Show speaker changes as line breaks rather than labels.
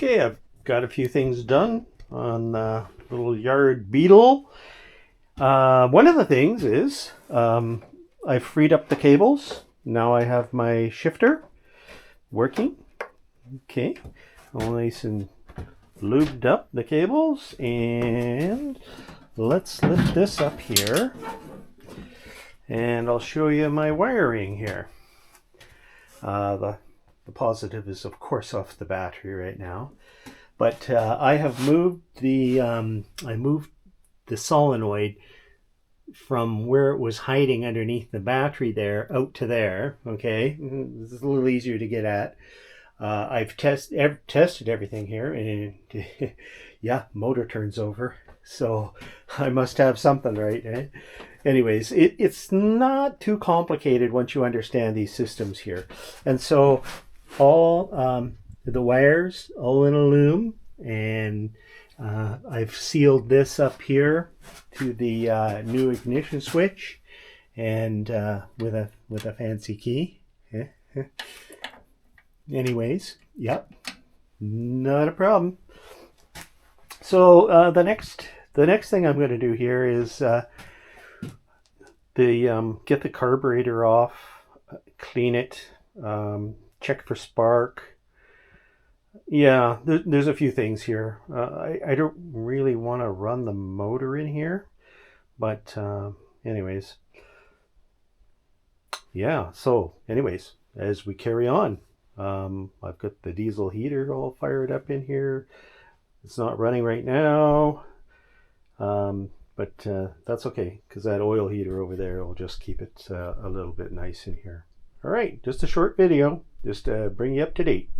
Okay, I've got a few things done on the little yard Beetle. One of the things is I've freed up the cables. Now I have my shifter working. Okay, all nice and lubed up the cables, and let's lift this up here and I'll show you my wiring here. The positive is of course off the battery right now, but I have moved the solenoid from where it was hiding underneath the battery there out to there. Okay, it's a little easier to get at. I've tested everything here, and yeah, motor turns over, so I must have something right, eh? Anyways, it's not too complicated once you understand these systems here. And so all the wires all in a loom, and I've sealed this up here to the new ignition switch, and with a fancy key. Anyways, yep, not a problem. So the next thing I'm going to do here is get the carburetor off, clean it, check for spark. Yeah, there's a few things here. I don't really want to run the motor in here, but anyways, yeah. So anyways, as we carry on, I've got the diesel heater all fired up in here. It's not running right now, but that's okay, because that oil heater over there will just keep it a little bit nice in here. All right, just a short video, just to bring you up to date.